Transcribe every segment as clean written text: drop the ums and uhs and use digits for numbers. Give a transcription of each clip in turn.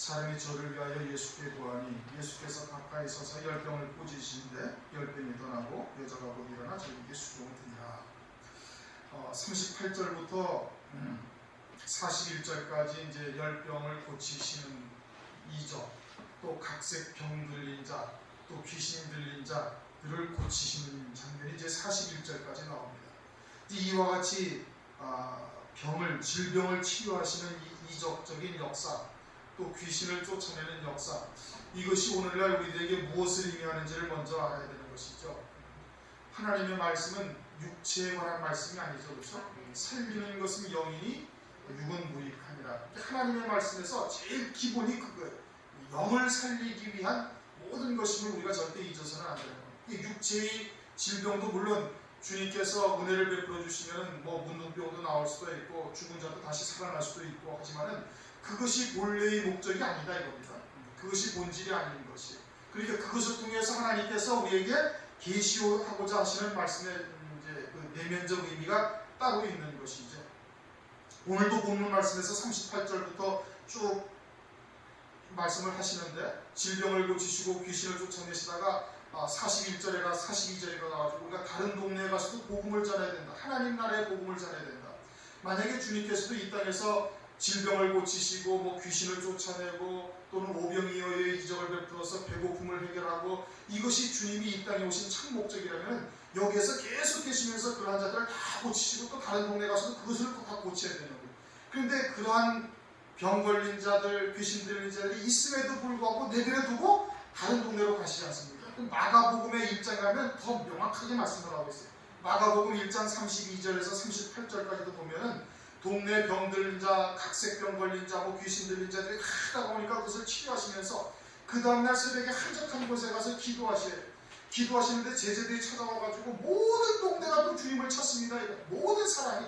사람이 저를 위하여 예수께 구하니 예수께서 가까이 서서 10병을 꽂으시는데 10병이 떠나고 여자가 곧 일어나 저에게 수종을 드니라. 38절부터 41절까지 이제 10병을 고치시는 이적, 또 각색 병 들린 자, 또 귀신 들린 자들을 고치시는 장면이 이제 41절까지 나옵니다. 이와 같이 질병을 치유하시는 이 이적적인 역사, 또 귀신을 쫓아내는 역사, 이것이 오늘날 우리들에게 무엇을 의미하는지를 먼저 알아야 되는 것이죠. 하나님의 말씀은 육체에 관한 말씀이 아니죠. 그렇죠? 살리는 것은 영이니 육은 무익하니라. 하나님의 말씀에서 제일 기본이 그거예요. 영을 살리기 위한 모든 것임을 우리가 절대 잊어서는 안 되는 거예요. 육체의 질병도 물론 주님께서 은혜를 베풀어 주시면 문둥병도 나올 수도 있고 죽은 자도 다시 살아날 수도 있고 하지만은 그것이 본래의 목적이 아니다 이겁니다. 그것이 본질이 아닌 것이. 그러니까 그것을 통해서 하나님께서 우리에게 계시하고자 하시는 말씀의 이제 그 내면적 의미가 따로 있는 것이죠. 오늘도 본문 말씀에서 38절부터 쭉 말씀을 하시는데 질병을 고치시고 귀신을 쫓아내시다가 41절에가 42절에가 나와가지고 우리가 다른 동네에 가서도 복음을 전해야 된다. 하나님 나라의 복음을 전해야 된다. 만약에 주님께서도 이 땅에서 질병을 고치시고 귀신을 쫓아내고 또는 오병이어의 이적을 베풀어서 배고픔을 해결하고 이것이 주님이 이 땅에 오신 참 목적이라면 여기에서 계속 계시면서 그러한 자들을 다 고치시고 또 다른 동네 가서도 그것을 또 다 고쳐야 되는 거예요. 그런데 그러한 병 걸린 자들, 귀신 들린 자들이 있음에도 불구하고 내버려두고 다른 동네로 가시지 않습니까? 마가복음의 1장에 가면 더 명확하게 말씀을 하고 있어요. 마가복음 1장 32절에서 38절까지도 보면은 동네 병 들린 자, 각색병 걸린 자, 귀신 들린 자들이 하다 보니까 그것을 치료하시면서 그 다음날 새벽에 한적한 곳에 가서 기도하시는데 제자들이 찾아와가지고 모든 동네가 또 주님을 찾습니다. 모든 사람이.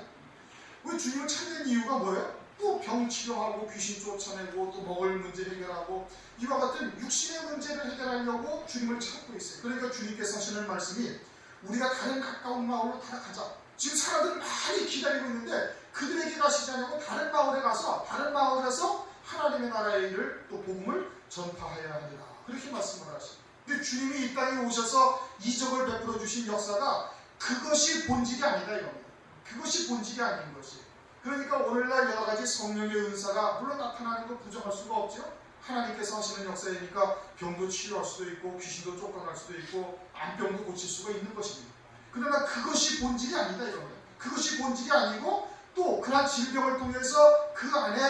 왜 주님을 찾는 이유가 뭐예요? 또 병 치료하고 귀신 쫓아내고 또 먹을 문제 해결하고 이와 같은 육신의 문제를 해결하려고 주님을 찾고 있어요. 그러니까 주님께서 하시는 말씀이 우리가 다른 가까운 마을로 다 가자. 지금 사람들은 많이 기다리고 있는데 그들에게 가시지 않고 다른 마을에 가서 다른 마을에서 하나님의 나라의 일을 또 복음을 전파해야 하리라. 그렇게 말씀을 하십니다. 근데 주님이 이 땅에 오셔서 이적을 베풀어 주신 역사가 그것이 본질이 아니다 이겁니다. 그것이 본질이 아닌 것이. 그러니까 오늘날 여러 가지 성령의 은사가 물론 나타나는 거 부정할 수가 없죠. 하나님께서 하시는 역사이니까 병도 치료할 수도 있고 귀신도 쫓아날 수도 있고 암병도 고칠 수가 있는 것입니다. 그러나 그것이 본질이 아니다 이겁니다. 그것이 본질이 아니고 또 그러한 질병을 통해서 그 안에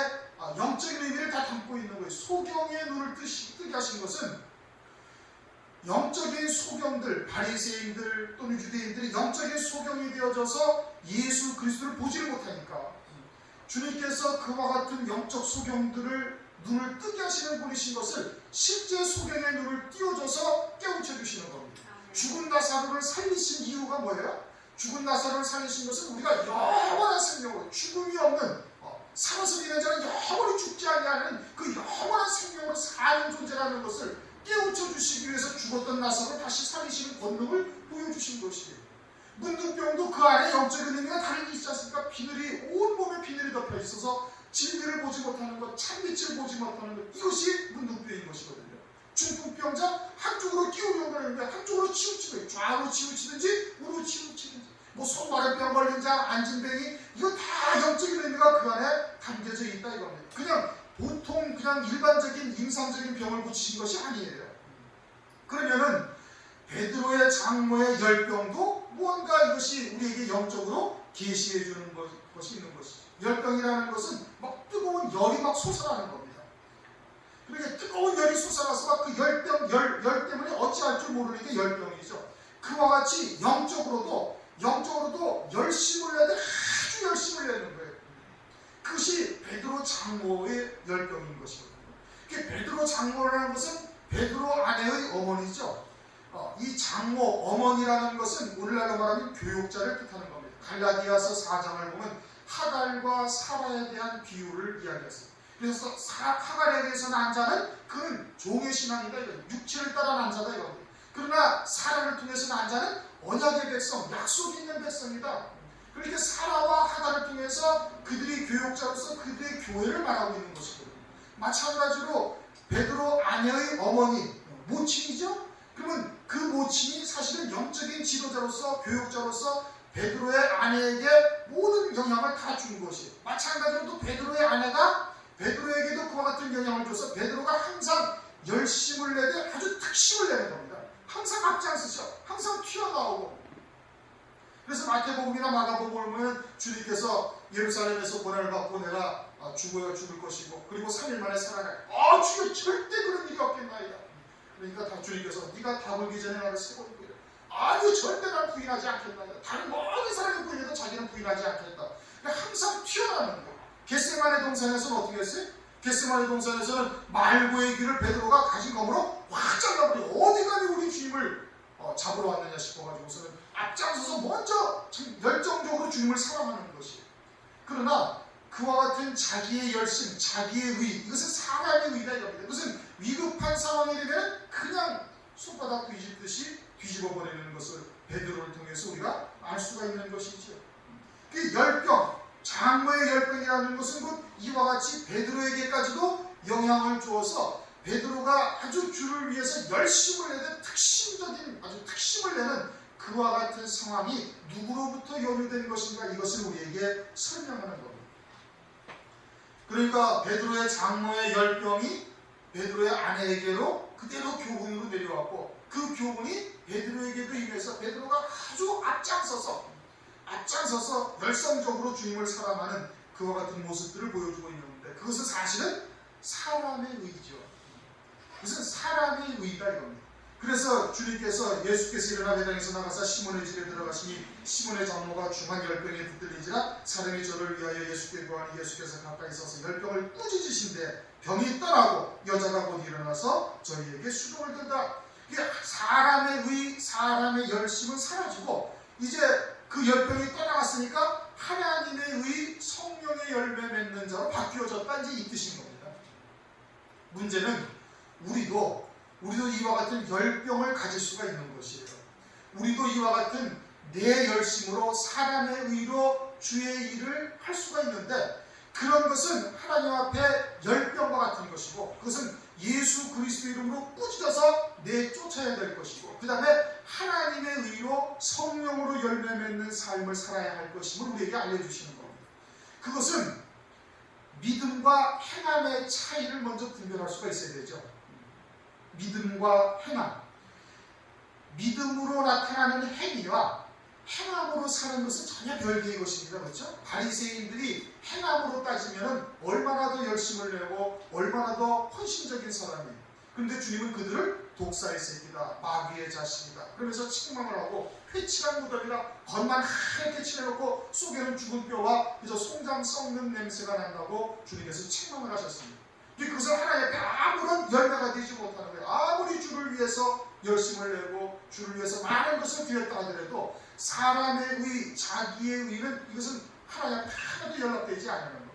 영적인 의미를 다 담고 있는 거예요. 소경의 눈을 뜨게 하신 것은 영적인 소경들, 바리새인들 또는 유대인들이 영적인 소경이 되어져서 예수 그리스도를 보지를 못하니까 주님께서 그와 같은 영적 소경들을 눈을 뜨게 하시는 분이신 것을 실제 소경의 눈을 띄워줘서 깨우쳐 주시는 겁니다. 죽은 나사로를 살리신 이유가 뭐예요? 죽은 나사로를 살리신 것은 우리가 영원한 생명으로 죽음이 없는 살아서 있는 자는 영원히 죽지 아니하는 그 영원한 생명으로 사는 존재라는 것을 깨우쳐 주시기 위해서 죽었던 나사로를 다시 살리시는 권능을 보여주신 것이에요. 문둥병도 그 안에 영적인 의미가 다른 게 있지 않습니까? 비늘이 온 몸에 비늘이 덮여 있어서 진리를 보지 못하는 것, 참빛을 보지 못하는 것, 이것이 문둥병인 것이거든요. 중풍병자 한쪽으로 기울려고 하는데 한쪽으로 치우치고 좌우로 치우치든지 우로 치우치든지 손마른병 걸린 자, 안진뱅이 이거 다 영적인 의미가 그 안에 담겨져 있다 이겁니다. 그냥 보통 그냥 일반적인 임상적인 병을 고치신 것이 아니에요. 그러면은 베드로의 장모의 열병도 무언가 이것이 우리에게 영적으로 계시해 주는 것이 있는 것이죠. 열병이라는 것은 막 뜨거운 열이 막 솟아나는 겁니다. 그러니까 뜨거운 열이 솟아나서 막 그 열 때문에 어찌할 줄 모르는 게 열병이죠. 그와 같이 영적으로도 열심을 내야 돼. 아주 열심을 내는 거예요. 그것이 베드로 장모의 열병인 것이거든요. 베드로 장모라는 것은 베드로 아내의 어머니죠. 이 장모, 어머니라는 것은 오늘날로 말하면 교육자를 뜻하는 겁니다. 갈라디아서 4장을 보면 하갈과 사라에 대한 비유를 이야기했어요. 그래서 하갈에 대해서 난 자는 그는 종의 신앙이다. 육체를 따라 난 자다. 그러나 사라를 통해서 난 자는 언약의 백성, 약속이 있는 백성이다. 그렇게 사라와 하갈을 통해서 그들이 교육자로서 그들의 교회를 말하고 있는 것이거든요. 마찬가지로 아내의 어머니, 모친이죠. 그러면 그 모친이 사실은 영적인 지도자로서, 교육자로서 베드로의 아내에게 모든 영향을 다 준 것이에요. 마찬가지로 또 베드로의 아내가 베드로에게도 그와 같은 영향을 줘서 베드로가 항상 열심을 내되 아주 특심을 내는 겁니다. 항상 앞장서죠. 항상 튀어나오고. 그래서 마태복음이나 마가복음을 보면 주님께서 예루살렘에서 고난을 받고 내가 죽어야 죽을 것이고 그리고 3일 만에 살아날 주여 절대 그런 일이 없겠나이다. 그러니까 다 주님께서 네가 답을기 전에 나를 세 번 부인하라. 아니요 절대 날 부인하지 않겠나이다. 다른 모든 사람이 부인해도 자기는 부인하지 않겠다. 그러니까 항상 튀어나오는 거예요. 겟세마네 동산에서는 어떻게 했어요? 겟세마네 동산에서는 말고의 귀를 베드로가 가진 검으로 확 잘라버려. 어디 감히 우리 주님을 잡으러 왔느냐 싶어가지고서는 앞장서서 먼저 열정적으로 주님을 사랑하는 것이에요. 그러나 그와 같은 자기의 열심, 자기의 의, 이것은 사람의 의다 이겁니다. 이것은 위급한 상황이 되면 그냥 손바닥 뒤집듯이 뒤집어 버리는 것을 베드로를 통해서 우리가 알 수가 있는 것이죠. 그 열병, 장모의 열병이라는 것은 곧 이와 같이 베드로에게까지도 영향을 주어서 베드로가 아주 주를 위해서 열심을 내는 특심적인 아주 특심을 내는 그와 같은 상황이 누구로부터 연유된 것인가 이것을 우리에게 설명하는 겁니다. 그러니까 베드로의 장모의 열병이 베드로의 아내에게로 그대로 교훈으로 내려왔고 그 교훈이 베드로에게도 임해서 베드로가 아주 앞장서서 열성적으로 주님을 사랑하는 그와 같은 모습들을 보여주고 있는데 그것은 사실은 사람의 의죠. 그것은 사람의 의다 이겁니다. 그래서 주님께서 예수께서 일어나 회당에서 나가사 시몬의 집에 들어가시니 시몬의 장모가 중한 열병에 붙들리지라 사람이 저를 위하여 예수께 구하니 예수께서 가까이 서서 열병을 꾸짖으신데 병이 떠나고 여자가 곧 일어나서 저희에게 수종을 들다. 사람의 의, 사람의 열심은 사라지고 이제 그 열병이 떠나갔으니까 하나님의 의, 성령의 열매 맺는 자로 바뀌어졌다 이제 이 뜻인 겁니다. 문제는 우리도 이와 같은 열병을 가질 수가 있는 것이에요. 우리도 이와 같은 내 열심으로 사람의 의로 주의 일을 할 수가 있는데 그런 것은 하나님 앞에 열병과 같은 것이고 그것은 예수 그리스도 이름으로 꾸짖어서 내쫓아야 될 것이고 그 다음에 하나님의 의로 성령으로 열매 맺는 삶을 살아야 할 것임을 우리에게 알려주시는 겁니다. 그것은 믿음과 행함의 차이를 먼저 분별할 수가 있어야 되죠. 믿음과 행함. 믿음으로 나타나는 행위와 행함으로 사는 것은 전혀 별개의 것입니다. 그렇죠? 바리새인들이 행함으로 따지면 얼마나 더 열심을 내고 얼마나 더 헌신적인 사람이에요. 그런데 주님은 그들을 독사의 새끼다, 마귀의 자식이다 그러면서 책망을 하고 회칠한 무덤이라 겉만 하얗게 칠해놓고 속에는 죽은 뼈와 그저 송장 썩는 냄새가 난다고 주님께서 책망을 하셨습니다. 그것은 하나님 앞에 아무런 열매가 되지 못하는 거예요. 아무리 주를 위해서 열심을 내고 주를 위해서 많은 것을 드렸다 하더라도 사람의 의, 자기의 의는 이것은 하나님 앞에 하나도 연락되지 않는 겁니다.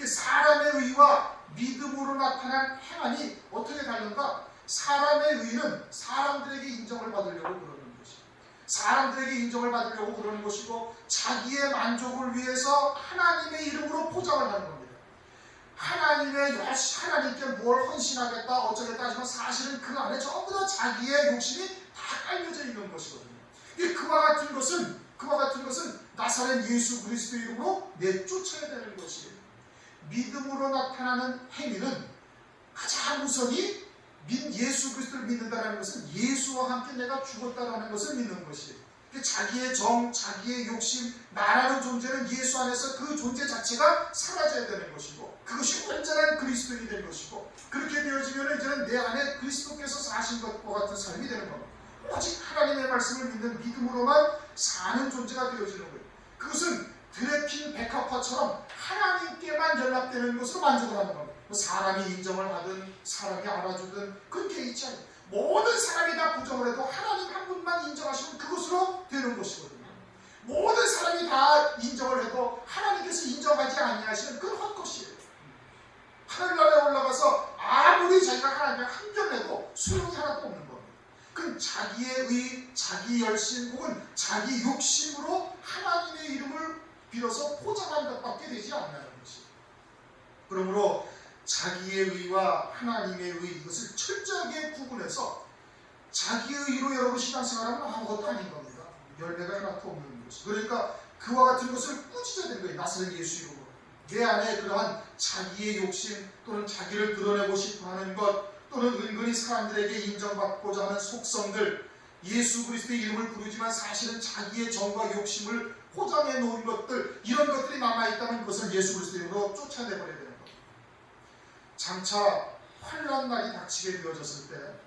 사람의 의와 믿음으로 나타난 행함이 어떻게 다른가? 사람의 의는 사람들에게 인정을 받으려고 그러는 것이고 사람들에게 인정을 받으려고 그러는 것이고 자기의 만족을 위해서 하나님의 이름으로 포장을 하는 겁니다. 하나님께 뭘 헌신하겠다 어쩌겠다 하지만 사실은 그 안에 전부 다 자기의 욕심이 다 깔려져 있는 것이거든요. 그와 같은 것은 나사렛 예수 그리스도 이름으로 내쫓아야 되는 것이에요. 믿음으로 나타나는 행위는 가장 우선이 예수 그리스도를 믿는다는 것은 예수와 함께 내가 죽었다라는 것을 믿는 것이에요. 자기의 정, 자기의 욕심, 나라는 존재는 예수 안에서 그 존재 자체가 사라져야 되는 것이고 그것이 완전한 그리스도인이 될 것이고 그렇게 되어지면 이제는 내 안에 그리스도께서 사신 것과 같은 삶이 되는 겁니다. 오직 하나님의 말씀을 믿는 믿음으로만 사는 존재가 되어지는 거예요. 그것은 드레핀 백합화처럼 하나님께만 연락되는 것으로 만족을 하는 겁니다. 사람이 인정을 하든 사람이 알아주든 그런 게 있지 않아요. 모든 사람이 다 부정을 해도 하나님 한 분만 인정하시면 그것으로 되는 것이거든요. 모든 사람이 다 인정을 해도 하나님께서 인정하지 아니하시는 그건 헛것이에요. 하늘나라에 올라가서 아무리 자기가 하나님을 한결내도 소용이 하나도 없는 겁니다. 그건 자기의 의, 자기 열심 혹은 자기 욕심으로 하나님의 이름을 빌어서 포장한 것밖에 되지 않는 것이에요. 그러므로 자기의 의와 하나님의 의, 이것을 철저하게 구분해서 자기의 의로 여러분 신앙생활하면 아무것도 아닌 겁니다. 열매가 하나도 없는 것이. 그러니까 그와 같은 것을 꾸짖어야 되는 거예요. 나사렛 예수 이름으로. 내 안에 그러한 자기의 욕심 또는 자기를 드러내고 싶어하는 것 또는 은근히 사람들에게 인정받고자 하는 속성들, 예수 그리스도의 이름을 부르지만 사실은 자기의 정과 욕심을 포장해 놓은 것들, 이런 것들이 남아있다면 그것을 예수 그리스도의 이름으로 쫓아내버려야 되는 겁니다. 장차 환난 날이 닥치게 되어졌을 때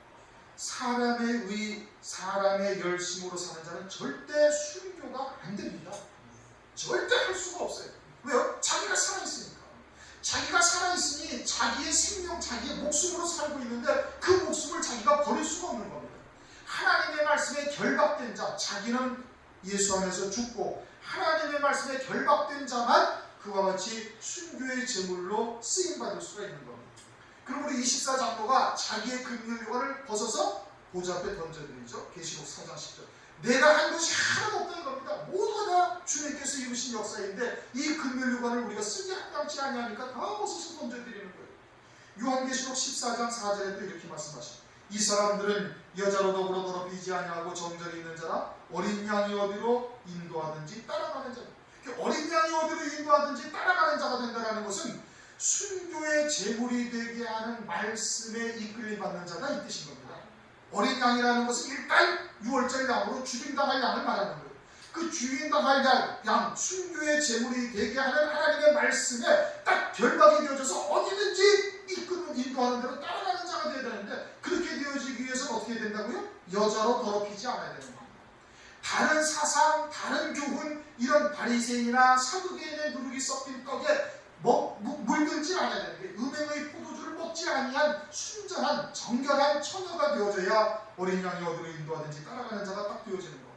사람의 의, 사람의 열심으로 사는 자는 절대 순교가 안 됩니다. 절대 할 수가 없어요. 왜요? 자기가 살아있으니까. 자기가 살아있으니 자기의 생명, 자기의 목숨으로 살고 있는데 그 목숨을 자기가 버릴 수가 없는 겁니다. 하나님의 말씀에 결박된 자, 자기는 예수 안에서 죽고 하나님의 말씀에 결박된 자만 그와 같이 순교의 제물로 쓰임받을 수가 있는 겁니다. 그럼 우리 24장로가 자기의 금융요관을 벗어서 보좌 앞에 던져드리죠. 계시록 4장 10절. 내가 한 것이 하나도 없다는 겁니다. 모두가 다 주님께서 이루신 역사인데 이 금융요관을 우리가 쓰기 합당치 아니하니까 다 벗어서 던져드리는 거예요. 요한계시록 14장 4절에 또 이렇게 말씀하십니다. 이 사람들은 여자로 더불어 더럽히지 아니하고 정절이 있는 자라 어린 양이 어디로 인도하든지 따라가는 자. 어린 양이 어디로 인도하든지 따라가는 자가 된다는 것은 순교의 제물이 되게 하는 말씀에 이끌림 받는 자가 이 뜻인 겁니다. 어린 양이라는 것은 일단 6월절 양으로 죽임당할 양을 말하는 거예요. 그 죽임당할 양, 순교의 제물이 되게 하는 하나님의 말씀에 딱 결박이 되어져서 어디든지 인도하는 대로 따라가는 자가 되어야 되는데 그렇게 되어지기 위해서는 어떻게 된다고요? 여자로 더럽히지 않아야 되는 겁니다. 다른 사상, 다른 교훈, 이런 바리새인이나 사두개인의 누룩이 섞인 떡에 물들지 않아야 되는 게 음행의 포도주를 먹지 아니한 순전한 정결한 처녀가 되어져야 어린 양이 어디로 인도하든지 따라가는 자가 딱 되어지는 겁니다.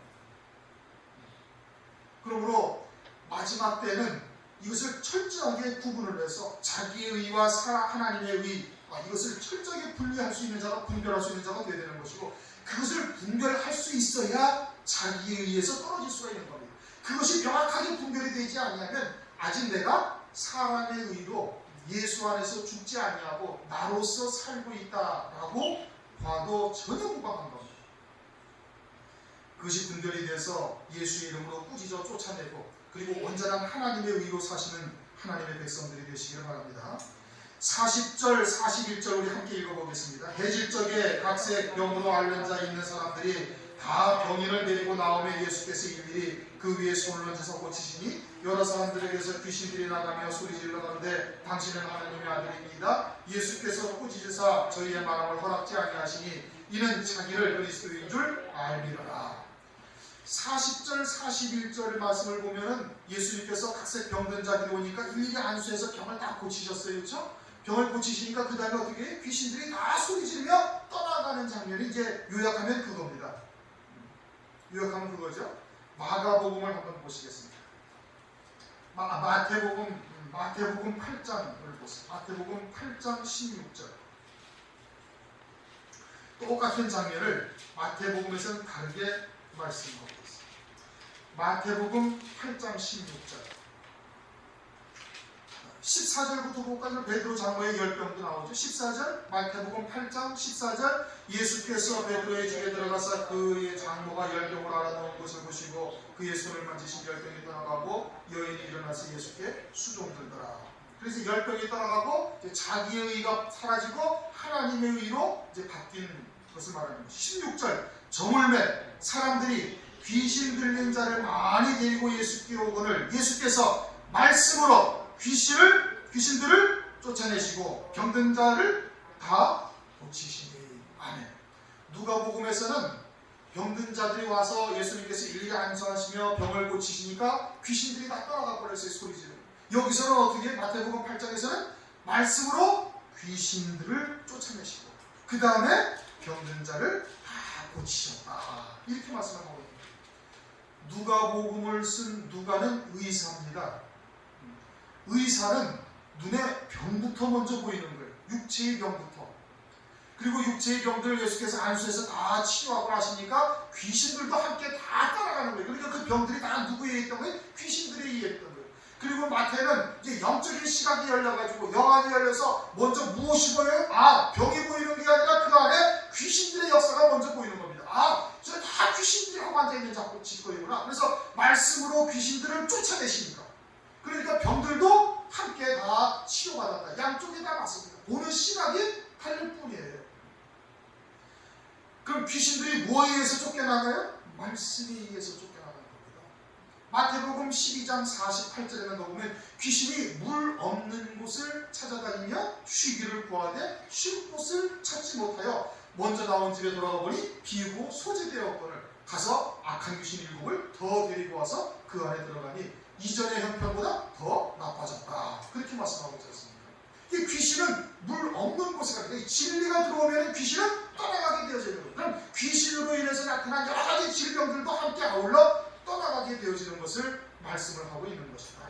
그러므로 마지막 때는 이것을 철저하게 구분을 해서 자기의 의와 하나님의 의, 이것을 철저하게 분리할 수 있는 자가, 분별할 수 있는 자가 되어야 되는 것이고 그것을 분별할 수 있어야 자기의 의에서 떨어질 수가 있는 겁니다. 그것이 명확하게 분별이 되지 않으면 아직 내가 사람의 의로 예수 안에서 죽지 아니하고 나로서 살고 있다라고 봐도 전혀 무방한 겁니다. 그것이 분별이 돼서 예수의 이름으로 꾸짖어 쫓아내고 그리고 온전한 하나님의 의로 사시는 하나님의 백성들이 되시길 바랍니다. 40절, 41절 우리 함께 읽어보겠습니다. 해질적에 각색 병으로 앓는 자 있는 사람들이 다 병인을 데리고 나오며 예수께서 일일이 그 위에 손을 얹어서 고치시니 여러 사람들에게서 귀신들이 나가며 소리질러 가는데 당신은 하나님의 아들입니다. 예수께서 꾸짖으사 저희의 마음을 허락지 아니하시니 이는 자기를 그리스도인 줄 알미러라. 40절, 41절 말씀을 보면은 예수님께서 각색 병든 자들이 오니까 일일이 안수해서 병을 다 고치셨어요. 그렇죠? 병을 고치시니까 그 다음에 어떻게 해요? 귀신들이 다 소리지르며 떠나가는 장면이 이제 요약하면 그겁니다. 요약하면 그거죠. 마가복음을 한번 보시겠습니다. 마태복음 8장을 보세요. 마태복음 8장 16절. 똑같은 장면을 마태복음에서는 다르게 말씀하고 있습니다. 마태복음 8장 16절. 14절부터 보니까 베드로 장로의 열병도 나오죠. 14절, 마태복음 8장 14절, 예수께서 베드로의 집에 들어가서 그의 장로가 열병을 알아놓은 것을 보시고 그의 손을 만지신 열병이 떠나가고 여인이 일어나서 예수께 수종들더라. 그래서 열병이 떠나가고 이제 자기의 의가 사라지고 하나님의 의로 이제 바뀐 것을 말하는 거죠. 16절, 저물매 사람들이 귀신 들린 자를 많이 데리고 예수께 오거늘 예수께서 말씀으로 귀신들을 쫓아내시고 병든 자를 다 고치시니. 아멘. 누가복음에서는 병든 자들이 와서 예수님께서 일일이 안수하시며 병을 고치시니까 귀신들이 다 떠나가 버렸어요. 소리지르고. 여기서는 어떻게 마태복음 8장에서는 말씀으로 귀신들을 쫓아내시고 그 다음에 병든 자를 다 고치셨다. 이렇게 말씀하고 있습니다. 누가복음을 쓴 누가는 의사입니다. 의사는 눈에 병부터 먼저 보이는 거예요. 육체의 병부터. 그리고 육체의 병들을 예수께서 안수해서 다 치료하고 하시니까 귀신들도 함께 다 따라가는 거예요. 그러니까 그 병들이 다 누구에 있던 거예요? 귀신들에 의했던 거예요. 그리고 마태는 이제 영적인 시각이 열려가지고 영안이 열려서 먼저 무엇이 보여요? 병이 보이는 게 아니라 그 안에 귀신들의 역사가 먼저 보이는 겁니다. 저 다 귀신들이 하고 앉아있는 자꾸 짓거리구나. 그래서 말씀으로 귀신들을 쫓아내시니까. 그러니까 병들도 함께 다 치료받았다. 양쪽에 다 맞습니다. 보는 시각이 달릴 뿐이에요. 그럼 귀신들이 뭐에 의해서 쫓겨나가요? 말씀에 의해서 쫓겨나가는 겁니다. 마태복음 12장 48절에는 보면 귀신이 물 없는 곳을 찾아다니며 쉬기를 구하되 쉴 곳을 찾지 못하여 먼저 나온 집에 돌아가 보니 비우고 소재되었거늘 가서 악한 귀신 7을 더 데리고 와서 그 안에 들어가니 이전의 형편보다 더 나빠졌다. 그렇게 말씀하고 있지 않습니까? 이 귀신은 물 없는 곳에 가니까 진리가 들어오면 귀신은 떠나가게 되어지는 거예요. 그럼 귀신으로 인해서 나타난 여러 가지 질병들도 함께 아울러 떠나가게 되어지는 것을 말씀을 하고 있는 것이다.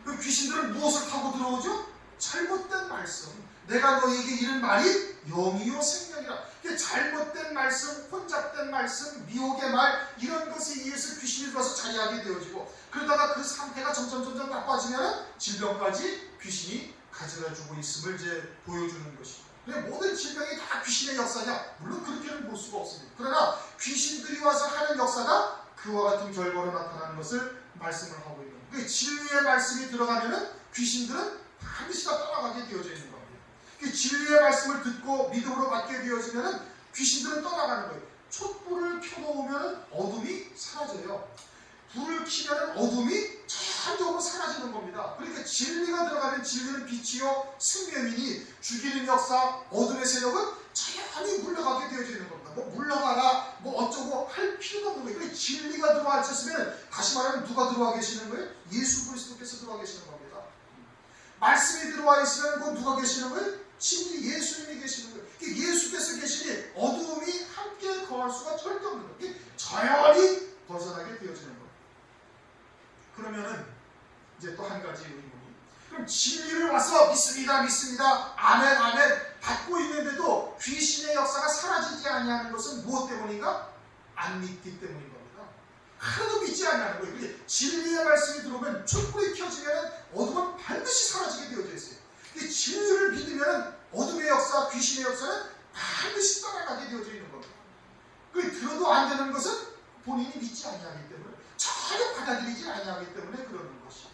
그 귀신들은 무엇을 타고 들어오죠? 잘못된 말씀. 내가 너에게 이른 말이 영이요 생명이라. 잘못된 말씀, 혼잡된 말씀, 미혹의 말 이런 것에 의해서 귀신이 들어와서 자리하게 되어지고 그러다가 그 상태가 점점 나빠지면 질병까지 귀신이 가져다주고 있음을 이제 보여주는 것입니다. 근데 모든 질병이 다 귀신의 역사냐? 물론 그렇게는 볼 수가 없습니다. 그러나 귀신들이 와서 하는 역사가 그와 같은 결과로 나타나는 것을 말씀을 하고 있는 거예요. 그러니까 진리의 말씀이 들어가면 귀신들은 반드시 다 떠나가게 되어져 있는 겁니다. 진리의 말씀을 듣고 믿음으로 받게 되어지면 귀신들은 떠나가는 거예요. 촛불을 켜놓으면 어둠이 사라져요. 불을 켜면 어둠이 전적으로 사라지는 겁니다. 그러니까 진리가 들어가면 진리는 빛이요 생명이니 죽이는 역사, 어둠의 세력은 자연히 물러가게 되어지는 겁니다. 뭐 물러가라, 뭐 어쩌고 할 필요가 없는 거예요. 그러니까 진리가 들어와 있었으면 다시 말하면 누가 들어와 계시는 거예요? 예수 그리스도께서 들어와 계시는 겁니다. 말씀이 들어와 있으면 그 누가 계시는 거예요? 진리 예수님이 계시는 거예요. 예수께서 계시니 어두움이 함께 거할 수가 절대 없는 거예요. 자연히 벗어나게 되어지는 거예요. 그러면은 이제 또 한 가지 의문이, 그럼 진리를 와서 믿습니다, 아멘, 받고 있는데도 귀신의 역사가 사라지지 아니하는 것은 무엇 때문인가? 안 믿기 때문인 겁니다. 하나도 믿지 않는 거예요. 진리의 말씀이 들어오면 촛불이 켜지면 어둠은 반드시 사라지게 되어져 있어요. 진리를 믿으면 어둠의 역사, 귀신의 역사는 반드시 떠나가게 되어져 있는 겁니다. 들어도 안 되는 것은 본인이 믿지 아니하기 때문에, 전혀 받아들이지 아니하기 때문에 그러는 것이죠.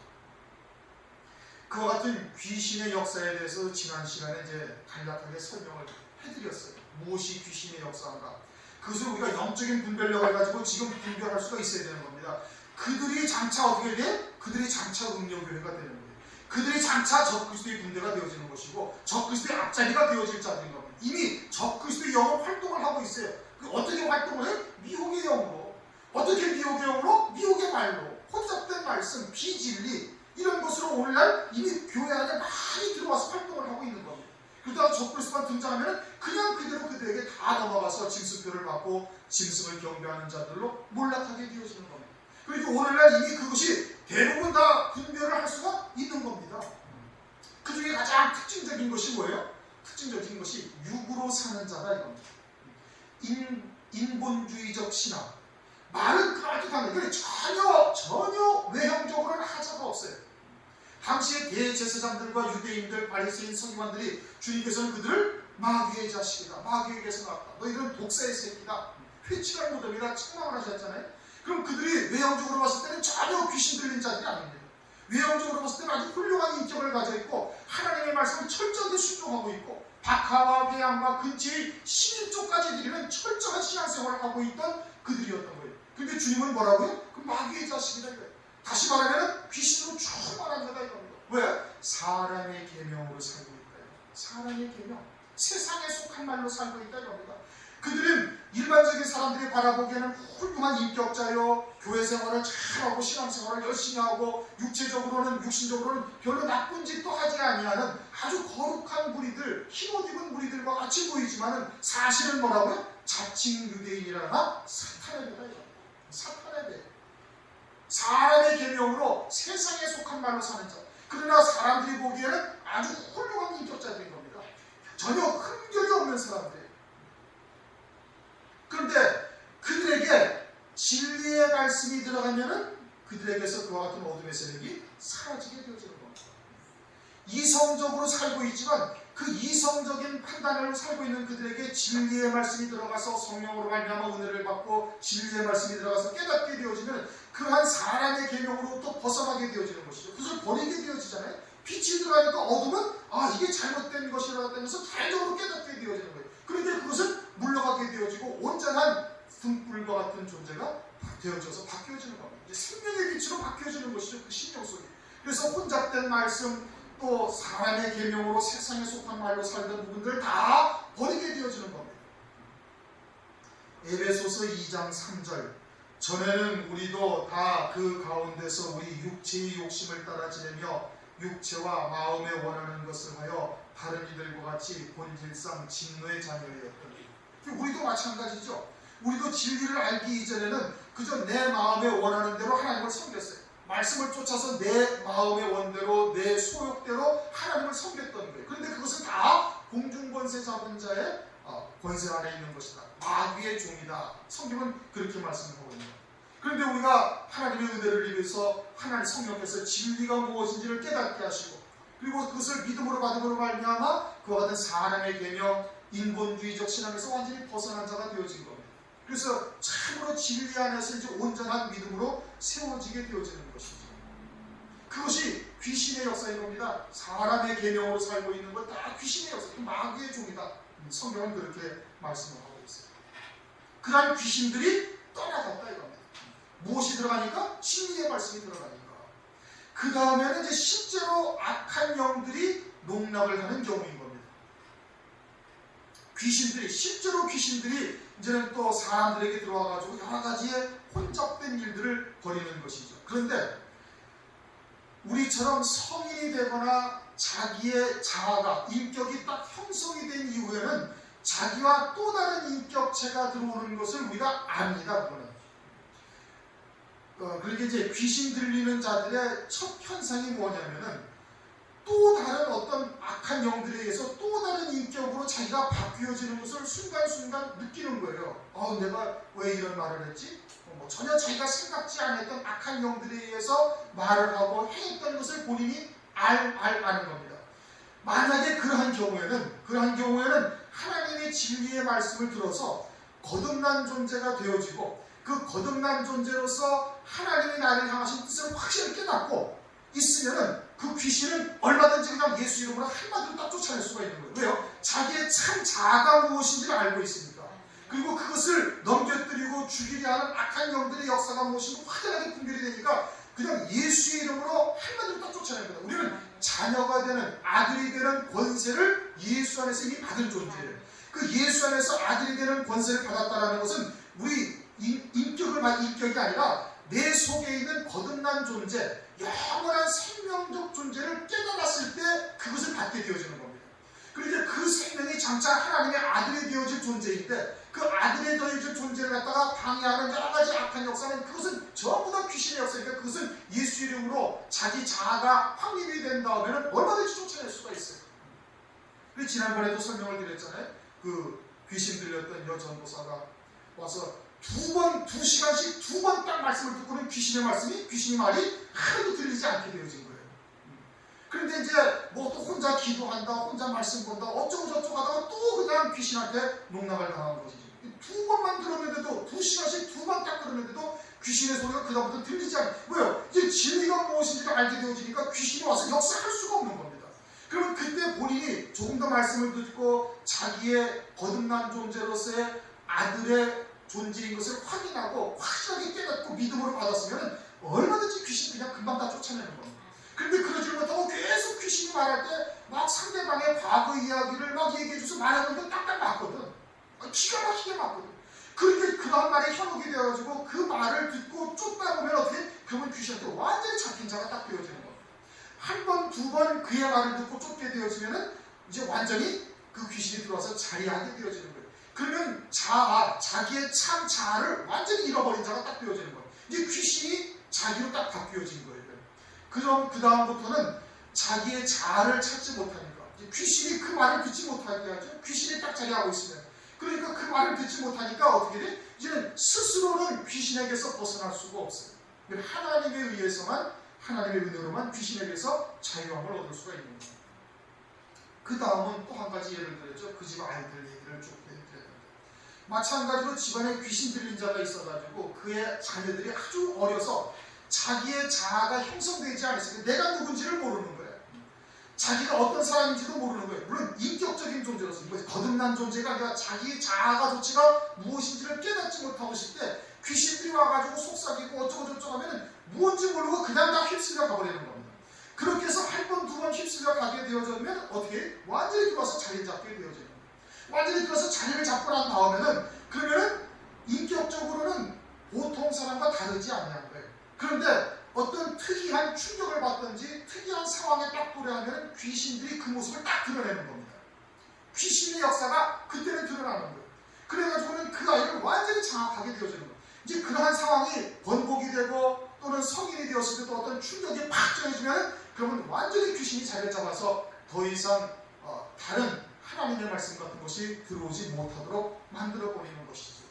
그와 같은 귀신의 역사에 대해서 지난 시간에 이제 간략하게 설명을 해드렸어요. 무엇이 귀신의 역사인가? 그것을 우리가 영적인 분별력을 가지고 지금 분별할 수가 있어야 되는 겁니다. 그들이 장차 어떻게 돼? 그들이 장차 음료교회가 되는 거예요. 그들이 장차 적그리스도의 군대가 되어지는 것이고 적그리스도의 앞자리가 되어질 자들인 겁니다. 이미 적그리스도의 영은 활동을 하고 있어요. 어떻게 활동을 해요? 미혹의 영으로. 어떻게 미혹의 영으로? 미혹의 말로. 혼잡된 말씀, 비진리 이런 것으로 오늘날 이미 교회 안에 많이 들어와서 활동을 하고 있는 겁니다. 그러다가 적그리스도가 등장하면 그냥 그대로 그들에게 다 넘어가서 짐승표를 받고 짐승을 경배하는 자들로 몰락하게 되어지는 겁니다. 그리고 오늘날 이미 그것이 대부분 다 분별을 할 수가 있는 겁니다. 그 중에 가장 특징적인 것이 뭐예요? 특징적인 것이 육으로 사는 자다 이겁니다. 인본주의적 신앙. 말은 그럴듯한 거예요. 전혀 외형적으로는 하자가 없어요. 당시에 대제사장들과 유대인들, 바리새인 서기관들이 주님께서는 그들을 마귀의 자식이다, 마귀에게서 나왔다, 너희들은 독사의 새끼다, 회칠할 무덤이다 책망을 하셨잖아요. 그럼 그들이 외형적으로 봤을 때는 전혀 귀신 들린 자들이 아닙니다. 외형적으로 봤을 때는 아주 훌륭한 인격을 가지고 있고 하나님의 말씀을 철저하게 순종하고 있고 박하와 배양과 근처의 11조까지 드리는 철저한 신앙생활을 하고 있던 그들이었던 거예요. 그런데 주님은 뭐라고요? 그 마귀의 자식이다 이거예요. 다시 말하면 귀신으로 충만한 거다 이겁니다. 왜? 사람의 계명으로 살고 있다요. 사람의 계명. 세상에 속한 말로 살고 있다 이겁니다. 그들은 일반적인 사람들이 바라보기에는 훌륭한 인격자요, 교회 생활을 잘하고 신앙생활을 열심히 하고 육체적으로는 육신적으로는 별로 나쁜 짓도 하지 아니하는 아주 거룩한 무리들, 흰옷 입은 무리들과 같이 보이지만은 사실은 뭐라고요? 자칭 유대인이라나 사탄의 배다. 사탄의 배. 사람의 계명으로 세상에 속한 말로 사는 자. 그러나 사람들이 보기에는 아주 훌륭한 인격자들인 겁니다. 전혀 흠결이 없는 사람들. 그런데 그들에게 진리의 말씀이 들어가면은 그들에게서 그와 같은 어둠의 세력이 사라지게 되어지는 겁니다. 이성적으로 살고 있지만 그 이성적인 판단을 살고 있는 그들에게 진리의 말씀이 들어가서 성령으로 말미암아 은혜를 받고 진리의 말씀이 들어가서 깨닫게 되어지면 그러한 사람의 계명으로부터 벗어나게 되어지는 것이죠. 그것을 버리게 되어지잖아요. 빛이 들어가니까 어둠은 이게 잘못된 것이라면서 자연적으로 깨닫게 되어지는 거예요. 그런데 그것은 물러가게 되어지고 온전한 등불과 같은 존재가 되어져서 바뀌어지는 겁니다. 이제 생명의 빛으로 바뀌어지는 것이죠. 그 심령 속에. 그래서 혼잡된 말씀 또 사람의 계명으로 세상에 속한 말로 살던 부분들 다 버리게 되어지는 겁니다. 에베소서 2장 3절 전에는 우리도 다 그 가운데서 우리 육체의 욕심을 따라 지내며 육체와 마음에 원하는 것을 하여 다른 이들과 같이 본질상 진노의 자녀였더니 우리도 마찬가지죠. 우리도 진리를 알기 이전에는 그저 내 마음에 원하는 대로 하나님을 섬겼어요. 말씀을 쫓아서 내 마음의 원대로 내 소욕대로 하나님을 섬겼던 거예요. 그런데 그것은 다 공중권세 잡은 자의 권세 안에 있는 것이다. 마귀의 종이다. 성경은 그렇게 말씀하거든요. 그런데 우리가 하나님의 은혜를 입어서 하나님 성령께서 진리가 무엇인지를 깨닫게 하시고 그리고 그것을 믿음으로 받음으로 말미암아 그와 같은 사람의 계명 인본주의적 신앙에서 완전히 벗어난 자가 되어진 겁니다. 그래서 참으로 진리 안에서 이제 온전한 믿음으로 세워지게 되어지는 것이죠. 그것이 귀신의 역사인 겁니다. 사람의 계명으로 살고 있는 것 다 귀신의 역사, 마귀의 종이다. 성경은 그렇게 말씀을 하고 있어요. 그러한 귀신들이 떠나갔다 이겁니다. 무엇이 들어가니까? 진리의 말씀이 들어가니까. 그 다음에는 이제 실제로 악한 영들이 농락을 하는 경우인 겁니다. 실제로 귀신들이 이제는 또 사람들에게 들어와가지고 여러 가지의 혼잡된 일들을 벌이는 것이죠. 그런데 우리처럼 성인이 되거나 자기의 자아가 인격이 딱 형성이 된 이후에는 자기와 또 다른 인격체가 들어오는 것을 우리가 압니다. 그렇게 이제 귀신 들리는 자들의 첫 현상이 뭐냐면은 또 다른 어떤 악한 영들에 의해서 또 다른 인격으로 자기가 바뀌어지는 것을 순간순간 느끼는 거예요. 내가 왜 이런 말을 했지? 전혀 자기가 생각지 않았던 악한 영들에 의해서 말을 하고 행했던 것을 본인이 아는 겁니다. 만약에 그러한 경우에는 하나님의 진리의 말씀을 들어서 거듭난 존재가 되어지고 그 거듭난 존재로서 하나님이 나를 향하신 뜻을 확실히 깨닫고 있으면은 그 귀신은 얼마든지 그냥 예수 이름으로 한마디로 딱 쫓아낼 수가 있는 거예요. 왜요? 자기의 참 자아가 무엇인지를 알고 있으니까. 그리고 그것을 넘겨뜨리고 죽이려 하는 악한 영들의 역사가 무엇인지 확연하게 분별이 되니까 그냥 예수의 이름으로 한마디로 딱 쫓아내는 거예요. 우리는 자녀가 되는 아들이 되는 권세를 예수 안에서 이미 받은 존재예요. 그 예수 안에서 아들이 되는 권세를 받았다는 것은 우리 인격이 아니라 내 속에 있는 거듭난 존재, 영원한 생명적 존재를 깨달았을 때 그것을 받게 되어지는 겁니다. 그런데 그 생명이 장차 하나님의 아들이 되어질 존재인데 그 아들이 되어질 존재를 갖다가 방해하는 여러 가지 악한 역사는 그것은 전부 다 귀신의 역사니까 그것은 예수 이름으로 자기 자아가 확립이 된 다음에는 얼마든지 쫓아낼 수가 있어요. 그래서 지난번에도 설명을 드렸잖아요. 그 귀신 들렸던 여전도사가 와서 2시간씩 2번 딱 말씀을 듣고는 귀신의 말이 하나도 들리지 않게 되어진 거예요. 그런데 이제 뭐 또 혼자 기도한다, 혼자 말씀 본다, 어쩌고저쩌고 하다가 또 그냥 귀신한테 농락을 당한 것이지. 2번만 들었는데도 2시간씩 2번 딱 들었는데도 귀신의 소리가 그다음부터 들리지 않아요. 왜요? 이제 진리가 무엇인지를 알게 되어지니까 귀신이 와서 역사할 수가 없는 겁니다. 그러면 그때 본인이 조금 더 말씀을 듣고 자기의 거듭난 존재로서의 아들의 존재인 것을 확인하고 확실하게 깨닫고 믿음으로 받았으면 얼마든지 귀신 그냥 금방 다 쫓아내는 겁니다. 그런데 그러지 못하고 계속 귀신이 말할 때 막 상대방의 과거 이야기를 막 얘기해줘서 말하는 건 딱딱 맞거든. 기가 막히게 맞거든. 그런데 그런 말에 현혹이 되어가지고 그 말을 듣고 쫓다 보면 어떻게? 그러면 귀신한테 완전히 잡힌 자가 딱 되어지는 겁니다. 한 번, 2번 그의 말을 듣고 쫓게 되어지면은 이제 완전히 그 귀신이 들어와서 자리하게 되어지는 거예요. 그러면 자기의 참 자아를 완전히 잃어버린 자가 딱 되어지는 거예요. 이제 귀신이 자기로 딱 바뀌어진 거예요. 그럼 그 다음부터는 자기의 자아를 찾지 못하니까 귀신이 그 말을 듣지 못하게 하죠. 귀신이 딱 자리하고 있으면 그러니까 그 말을 듣지 못하니까 어떻게 돼? 이제는 스스로는 귀신에게서 벗어날 수가 없어요. 하나님에 의해서만, 하나님의 은혜로만 귀신에게서 자유함을 얻을 수가 있는 거예요. 그 다음은 또 한 가지 예를 들었죠. 그 집 아이들 얘기를 쭉 해드렸는데, 마찬가지로 집안에 귀신 들린 자가 있어가지고 그의 자녀들이 아주 어려서 자기의 자아가 형성되지 않았으니까 내가 누군지를 모르는 거예요. 자기가 어떤 사람인지도 모르는 거예요. 물론 인격적인 존재로서, 이것이 거듭난 존재가 아니라 자기의 자아가 조치가 무엇인지를 깨닫지 못하고 있을 때 귀신들이 와가지고 속삭이고 어쩌고저쩌고 하면은 무언지 모르고 그냥 다 휩쓸려 가버리는 겁니다. 그렇게 해서 한 번, 두 번 휩쓸려 가게 되어지면 어떻게? 완전히 들어와서 자리를 잡게 되어지는 거예요. 완전히 들어와서 자리를 잡고 난 다음에는, 그러면은 인격적으로는 보통 사람과 다르지 않냐는 거예요. 그런데 어떤 특이한 충격을 받든지 특이한 상황에 딱 도래하면 귀신들이 그 모습을 딱 드러내는 겁니다. 귀신의 역사가 그때는 드러나는 거예요. 그래가지고는 그 아이를 완전히 장악하게 되어지는 거예요. 이제 그러한 상황이 번복이 되고 또는 성인이 되었을 때도 어떤 충격이 팍 전해지면, 그러면 완전히 귀신이 자리를 잡아서 더 이상 다른 하나님의 말씀 같은 것이 들어오지 못하도록 만들어버리는 것이죠.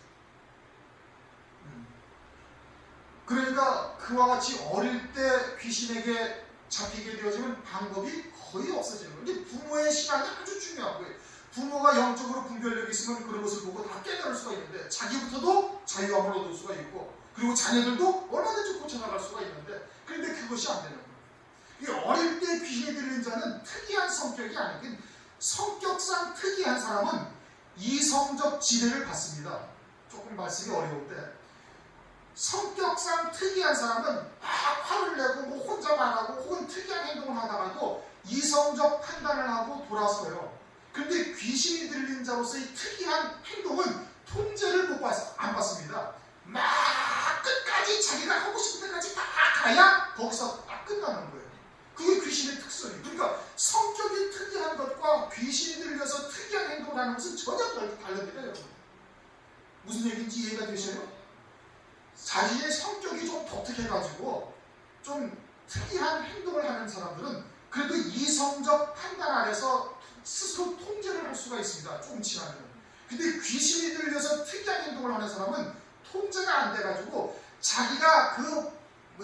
그러니까 그와 같이 어릴 때 귀신에게 잡히게 되어지면 방법이 거의 없어지는 거예요. 이제 부모의 시간이 아주 중요한 거예요. 부모가 영적으로 분별력이 있으면 그런 것을 보고 다 깨달을 수가 있는데, 자기부터도 자유함을 얻을 수가 있고, 그리고 자녀들도 얼마든지 고쳐나갈 수가 있는데, 그런데 그것이 안 되는 거예요. 이 어릴 때 귀신이 들린 자는 특이한 성격이 아니긴, 성격상 특이한 사람은 이성적 지배를 받습니다. 조금 말씀이 어려운데, 성격상 특이한 사람은 막 화를 내고 뭐 혼자 말하고 혹은 특이한 행동을 하다가도 이성적 판단을 하고 돌아서요. 그런데 귀신이 들린 자로서의 특이한 행동은 통제를 안 받습니다. 막 끝까지 자기가 하고 싶은 데까지 다 가야 거기서 딱 끝나는 거예요. 그게 귀신의 특성이에요. 그러니까 성격이 특이한 것과 귀신이 들려서 특이한 행동을 하는 것은 전혀 다릅니다, 여러분. 무슨 얘기인지 이해가 되셔요? 자기의 성격이 좀 독특해가지고 좀 특이한 행동을 하는 사람들은 그래도 이성적 판단 아래서 스스로 통제를 할 수가 있습니다. 조금 지나면. 근데 귀신이 들려서 특이한 행동을 하는 사람은 통제가 안 돼가지고 자기가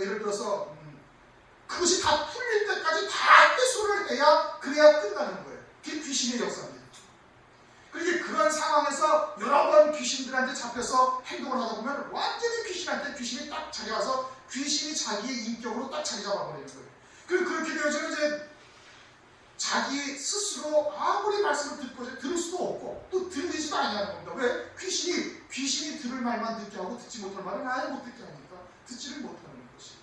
예를 들어서 그것이 다 풀릴 때까지 다 떼소를 해야 그래야 끝나는 거예요. 그게 귀신의 역사입니다. 그러니까 그런 상황에서 여러 번 귀신들한테 잡혀서 행동을 하다 보면 완전히 귀신이 딱 자리 와서 귀신이 자기의 인격으로 딱 자리 잡아버리는 거예요. 그렇게 되어지면 이제 자기 스스로 아무리 말씀을 들을 수도 없고 또 들리지도 아니하는 겁니다. 왜? 귀신이 들을 말만 듣게 하고 듣지 못할 말은 아예 못 듣게 하니까 듣지를 못하는 것이.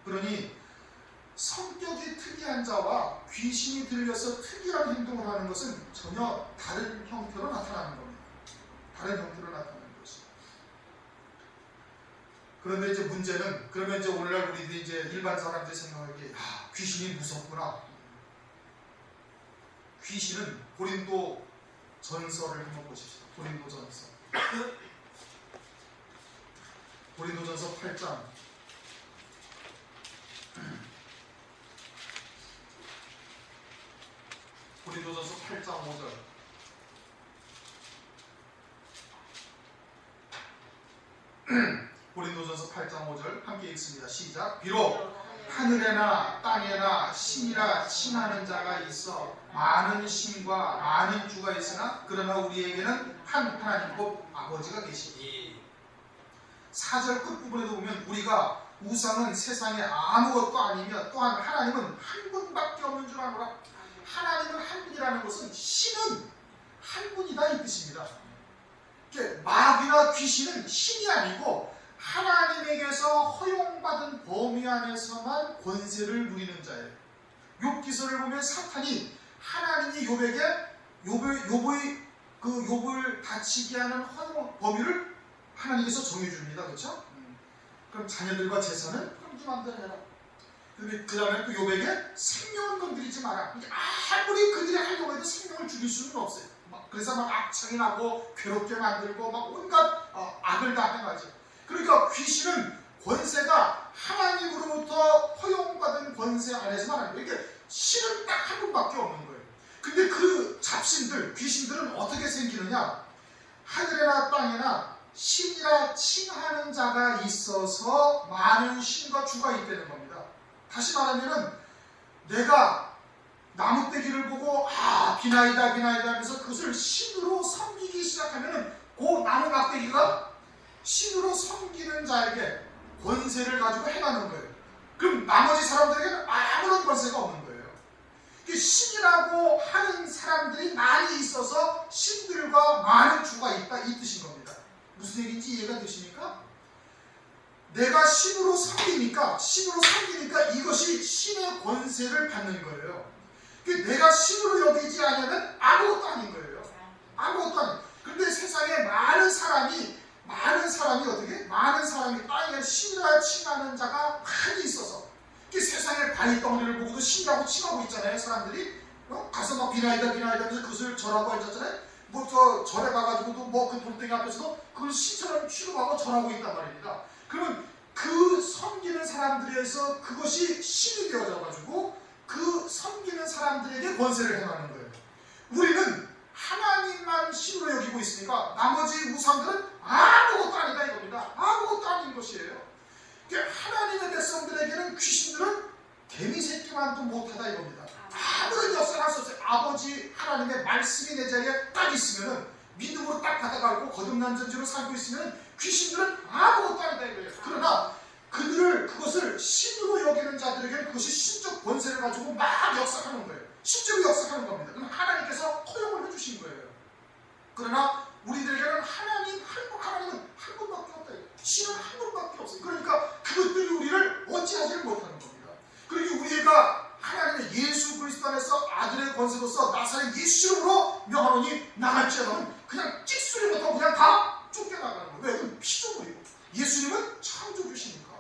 그러니 성격이 특이한 자와 귀신이 들려서 특이한 행동을 하는 것은 전혀 다른 형태로 나타나는 겁니다. 다른 형태로 나타나는 것이. 그런데 이제 문제는, 그러면 이제 오늘날 우리들이 이제 일반 사람들이 생각하기에 귀신이 무섭구나. 귀신은 고린도 전서를 한번 보십시오. 고린도 전서. 고린도전서 8장. 고린도전서 8장 5절. 고린도전서 8장 5절 함께 읽습니다. 시작. 비록 하늘에나 땅에나 신이라 칭하는 자가 있어 많은 신과 많은 주가 있으나 그러나 우리에게는 한 하나님 곧 아버지가 계시니. 4절 끝부분에도 보면 우리가 우상은 세상에 아무것도 아니며 또한 하나님은 한 분밖에 없는 줄 아노라. 하나님은 한 분이라는 것은 신은 한 분이다 이 뜻입니다. 마귀나 귀신은 신이 아니고 하나님에게서 허용받은 범위 안에서만 권세를 누리는 자예요. 욥기서를 보면 사탄이 하나님이 욥을 다치게 하는 허용 범위를 하나님께서 정해줍니다. 그렇죠? 그럼 자녀들과 재산은 그럼 네 마음대로 해라. 그 다음에 또 욥에게 생명은 건드리지 마라. 아무리 그들이 하려고 해도 생명을 죽일 수는 없어요. 그래서 막 악창이 나고 괴롭게 만들고 막 온갖 악을 다 행하죠. 그러니까 귀신은 권세가 하나님으로부터 허용받은 권세 안에서만 하는 거예요. 이게 신은 딱 한 분밖에 없는 거예요. 근데 그 잡신들, 귀신들은 어떻게 생기느냐? 하늘에나 땅에나 신이라 칭하는 자가 있어서 많은 신과 주가 있다는 겁니다. 다시 말하면은 내가 나무떼기를 보고 비나이다 하면서 그것을 신으로 섬기기 시작하면은 그 나무 막대기가 신으로 섬기는 자에게 권세를 가지고 행하는 거예요. 그럼 나머지 사람들에게는 아무런 권세가 없는 거예요. 신이라고 하는 사람들이 많이 있어서 신들과 많은 주가 있다, 이 뜻인 겁니다. 무슨 얘기인지 이해가 되십니까? 내가 신으로 섬기니까 이것이 신의 권세를 받는 거예요. 내가 신으로 여기지 않으면 아무것도 아닌 거예요. 아무것도 아닌. 그런데 세상에 많은 사람이 땅에 신이라 칭하는 자가 많이 있어서 세상에 바위덩어리를 보고도 신이라고 칭하고 있잖아요. 사람들이 가서 막 비나이다 하면서 그것을 절하고 앉았잖아요. 저 절에 가가지고도 그 돌덩이 앞에서도 그걸 신처럼 취급하고 절하고 있단 말입니다. 그러면 그 섬기는 사람들에서 그것이 신이 되어져가지고 그 섬기는 사람들에게 권세를 행하는 거예요. 우리는 하나님만 신으로 여기고 있으니까 나머지 우상들은 아무것도 아니다 이겁니다. 아무것도 아닌 것이에요. 하나님의 백성들에게는 귀신들은 개미새끼만도 못하다 이겁니다. 아무런 역사를 할 수 없어요. 아버지 하나님의 말씀이 내 자리에 딱 있으면은 믿음으로 딱 받아가고 거듭난 전제로 살고 있으면 귀신들은 아무것도 아니다 이거예요. 그러나 그것을 신으로 여기는 자들에게는 그것이 신적 권세를 가지고 막 역사하는 거예요. 실제로 역사하는 겁니다. 그럼 하나님께서 허용을 해주신 거예요. 그러나 우리들에게는 하나님은 한 분밖에 없다. 신은 한 분밖에 없어요. 그러니까 그것들이 우리를 어찌하지를 못하는 겁니다. 그러니 우리가 하나님의 예수 그리스도 안에서 아들의 권세로서 나사렛 예수 이름으로 명하노니 나갈지어다는 그냥 찍소리 못하고 그냥 다 쫓겨나가는 거예요. 왜? 그건 피조물이고 예수님은 창조주시니까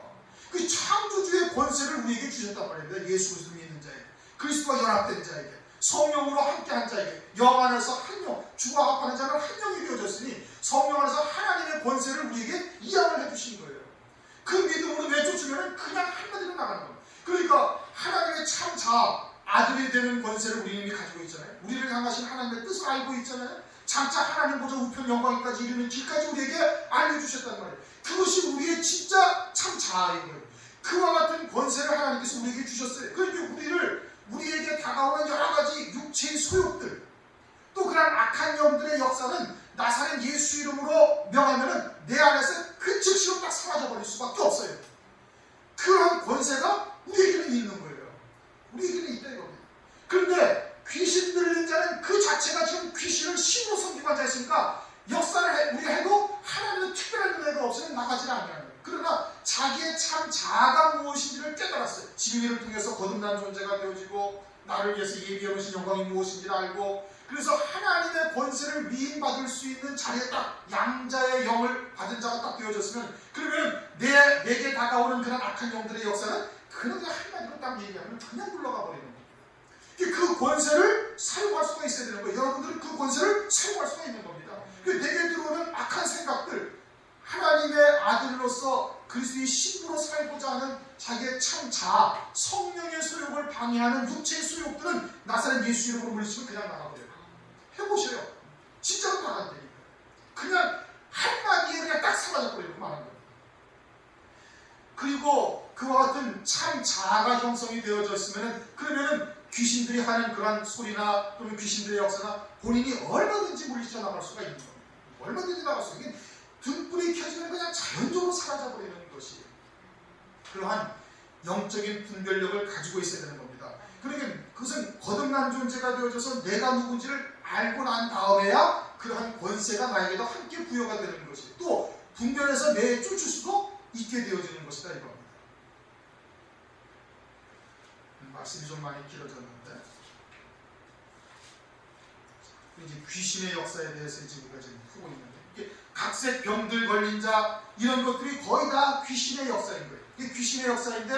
그 창조주의 권세를 우리에게 주셨단 말입니다. 예수 그리스도 믿는 자에게, 그리스도와 연합된 자에게, 성령으로 함께한 자에게, 영 안에서 한 영, 주와 합하는 자는 한 영이 되어졌으니 성령 안에서 하나님의 권세를 우리에게 이양을 해주신 거예요. 그 믿음으로 내쫓으면 그냥 한마디로 나가는 거예요. 그러니까 하나님의 참 자아, 아들이 되는 권세를 우리는 가지고 있잖아요. 우리를 향하신 하나님의 뜻을 알고 있잖아요. 장차 하나님 보좌 우편 영광까지 이르는 길까지 우리에게 알려주셨단 말이에요. 그것이 우리의 진짜 참 자아인 거예요. 그와 같은 권세를 하나님께서 우리에게 주셨어요. 그러니까 우리에게 다가오는 여러 가지 육체의 소욕들, 또 그런 악한 영들의 역사는 나사렛 예수 이름으로 명하면은 내 안에서 그 즉시로 딱 사라져버릴 수밖에 없어요. 그런 권세가 우리에게는 있는 거예요. 우리에게는 있다 이겁니다. 그런데 귀신 들린 자는 그 자체가 지금 귀신을 신으로 섬기고 앉아있으니까 역사를 우리가 해도 하나님은 특별한 은혜가 없으면 나가지를 않는 거예요. 그러나 자기의 참 자아가 무엇인지를 깨달았어요. 진리를 통해서 거듭난 존재가 되어지고 나를 위해서 예비해 놓으신 영광이 무엇인지를 알고, 그래서 하나님의 권세를 위임받을 수 있는 자리에 딱 양자의 영을 받은 자가 딱 되어졌으면, 그러면 내게 다가오는 그런 악한 영들의 역사는 그런 한마디로 딱 얘기하면 그냥 물러가 버리는 거예요. 그 권세를 사용할 수가 있어야 되는 거예요. 여러분들은 그 권세를 사용할 수가 있는 겁니다. 내게 들어오는 악한 생각들, 하나님의 아들로서 그리스도의 신부로 살고자 하는 자기의 참 자아, 성령의 소욕을 방해하는 육체의 소욕들은 나사렛 예수 이름으로 물리치면 그냥 나가버려요. 해보셔요. 진짜로 나간다니까. 그냥 한마디에 그냥 딱 사라져버리고 마는 거예요. 그리고 그와 같은 참 자아가 형성이 되어졌으면, 그러면은 귀신들이 하는 그런 소리나 또는 귀신들의 역사나 본인이 얼마든지 물리쳐 나갈 수가 있는 겁니다. 얼마든지 나갈 수 있는, 등불이 켜지면 그냥 자연적으로 사라져버리는 것이 그러한 영적인 분별력을 가지고 있어야 되는 겁니다. 그러니까 그것은 거듭난 존재가 되어져서 내가 누군지를 알고 난 다음에야 그러한 권세가 나에게도 함께 부여가 되는 것이, 또 분별해서 내쫓을 수도 있게 되어지는 것이다 이겁니다. 말씀이 좀 많이 길어졌는데, 이제 귀신의 역사에 대해서 이제 우리가 지금 풀고 있는데, 이게 각색 병들 걸린 자 이런 것들이 거의 다 귀신의 역사인 거예요. 이게 귀신의 역사인데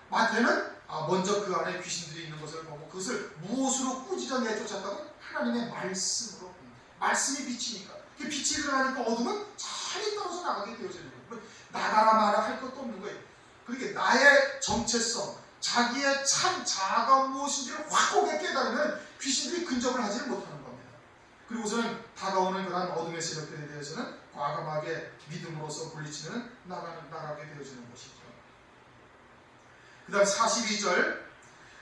마태는 먼저 그 안에 귀신들이 있는 것을 보고 그것을 무엇으로 꾸짖어 내쫓았다고? 하나님의 말씀으로. 말씀이 빛이니까. 빛이 일어나니까 어둠은 자리 떨어져 나가게 되어지는 거예요. 나가라 마라 할 것도 없는 거예요. 그러니까 나의 정체성, 자기의 참 자아가 무엇인지를 확고하게 깨달으면 귀신들이 근접을 하지를 못하는 겁니다. 그리고서는 다가오는 그런 어둠의 세력들에 대해서는 과감하게 믿음으로써 물리치면 나가게 되어지는 것이죠. 그 다음 42절,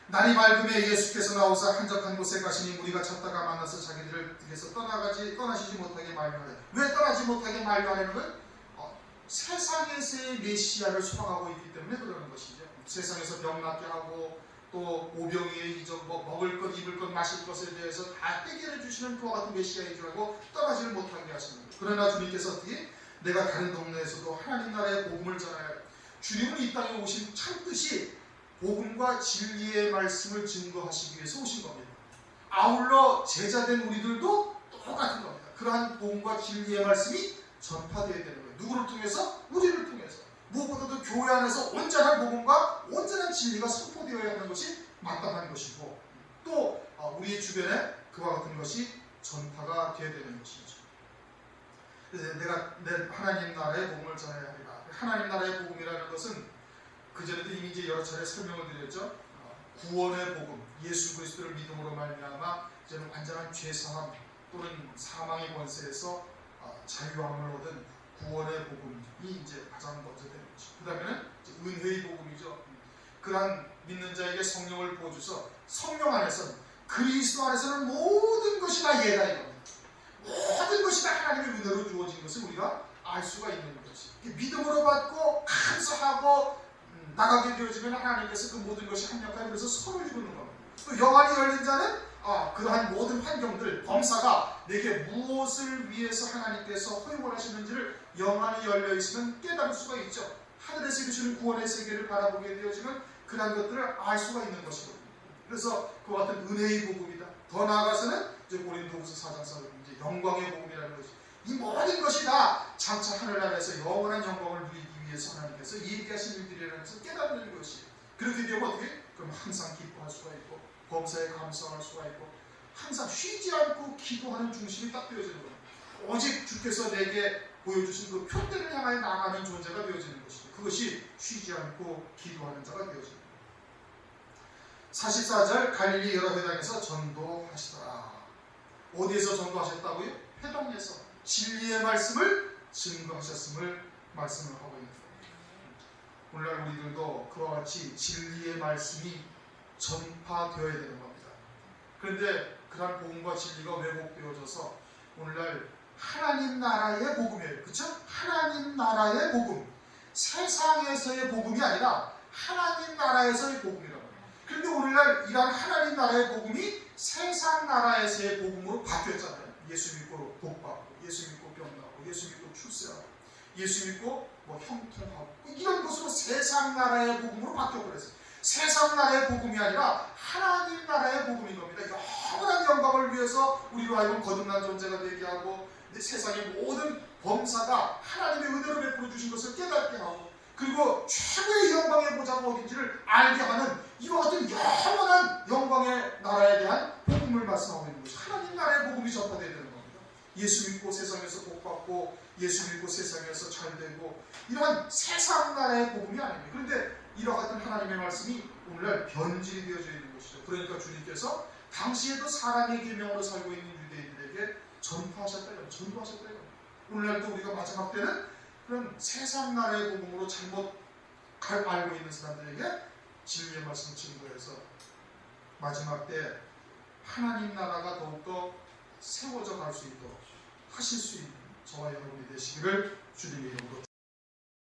날이 밝음에 예수께서 나오사 한적한 곳에 가시니 무리가 찾다가 만나서 자기들을 득에서 떠나시지 못하게 만류하래. 왜 떠나지 못하게 만류하려는 건 세상에서의 메시아를 소망하고 있기 때문에 그러는 것이죠. 세상에서 병 낫게 하고 또 오병이의 이적, 먹을 것, 입을 것, 마실 것에 대해서 다 해결해 주시는 그와 같은 메시아인 줄 알고 떠나지를 못하게 하시는 거예요. 그러나 주님께서 어떻게 내가 다른 동네에서도 하나님 나라의 복음을 전하여 주님은 이 땅에 오신 참뜻이 복음과 진리의 말씀을 증거하시기 위해서 오신 겁니다. 아울러 제자된 우리들도 똑같은 겁니다. 그러한 복음과 진리의 말씀이 전파되어야 되는 거예요. 누구를 통해서? 우리를 통해서. 무엇보다도 교회 안에서 온전한 복음과 온전한 진리가 선포되어야 하는 것이 마땅한 것이고 또 우리의 주변에 그와 같은 것이 전파가 되어야 되는 것이죠. 그래서 내가 내 하나님 나라의 복음을 전해야 하리라. 하나님 나라의 복음이라는 것은 그전에도 이미 이제 여러 차례 설명을 드렸죠. 구원의 복음, 예수 그리스도를 믿음으로 말미암아 이제는 완전한 죄사함 또는 사망의 권세에서 자유함을 얻은 구원의 복음이 이제 가장 먼저 되는 것이죠. 그 다음에는 은혜의 복음이죠. 그러한 믿는 자에게 성령을 부어주서 성령 안에서는 그리스도 안에서는 모든 것이 다 예다 이겁니다. 모든 것이 다 하나님의 은혜로 주어진 것을 우리가 알 수가 있는 것이. 믿음으로 받고 감사하고 나가게 되어지면 하나님께서 그 모든 것이 합력하여 그래서 서로 이루는 겁니다. 또 영안이 열린 자는 그러한 모든 환경들, 범사가 내게 무엇을 위해서 하나님께서 허용을 하시는지를 영안이 열려 있으면 깨달을 수가 있죠. 하늘에서 이루시는 구원의 세계를 바라보게 되어지면 그러한 것들을 알 수가 있는 것이거든요. 그래서 그와 같은 은혜의 복음이다. 더 나아가서는 이제 고린도후서 4장 4절 이제 영광의 복음이라는 것이 이 모든 것이 다 장차 하늘나라에서 영원한 영광을 누리기 위해서 하나님께서 예비하신 일들이라는 것을 깨닫는 것이 그렇게 되면 어떻게? 그럼 항상 기뻐할 수가 있고 범사에 감사할 수가 있고 항상 쉬지 않고 기도하는 중심이 딱 되어지는 거예요. 오직 주께서 내게 보여주신 그 표대를 향하여 나가는 존재가 되어지는 것이죠. 그것이 쉬지 않고 기도하는 자가 되어지는 거예요. 44절 갈릴리 여러 회당에서 전도하시더라. 어디에서 전도하셨다고요? 회당에서 진리의 말씀을 증거하셨음을 말씀을 하고 있는 거예요. 오늘날 우리들도 그와 같이 진리의 말씀이 전파되어야 되는 겁니다. 그런데 그런 복음과 진리가 왜곡되어져서 오늘날 하나님 나라의 복음이에요. 그렇죠? 하나님 나라의 복음. 세상에서의 복음이 아니라 하나님 나라에서의 복음이라고 해요. 그런데 오늘날 이러한 하나님 나라의 복음이 세상 나라에서의 복음으로 바뀌었잖아요. 예수 믿고 복받고 예수 믿고 병나고 예수 믿고 출세하고 예수 믿고 형통하고 이런 것으로 세상 나라의 복음으로 바뀌어버렸어요. 세상 나라의 복음이 아니라 하나님 나라의 복음인 겁니다. 영원한 영광을 위해서 우리로 하여금 거듭난 존재가 되게 하고 세상의 모든 범사가 하나님의 은혜로 베풀어 주신 것을 깨닫게 하고 그리고 최고의 영광의 보좌가 어딘지를 알게 하는 이와 같은 영원한 영광의 나라에 대한 복음을 말씀하고 있는 것이 하나님 나라의 복음이 전파되어야 되는 겁니다. 예수 믿고 세상에서 복받고 예수 믿고 세상에서 잘되고 이러한 세상 나라의 복음이 아닙니다. 그런데 이와 같은 하나님의 말씀이 오늘날 변질이 되어져 있는 것이죠. 그러니까 주님께서 당시에도 사람의 계명으로 살고 있는 유대인들에게 전파하셨다요. 전도하셨다요. 오늘날도 우리가 마지막 때는 그런 세상 나라의 복음으로 잘못 알고 있는 사람들에게 진리의 말씀을 증거해서 마지막 때 하나님 나라가 더욱더 세워져 갈 수 있도록 하실 수 있는 저와 여러분이 되시기를 주님의 이름으로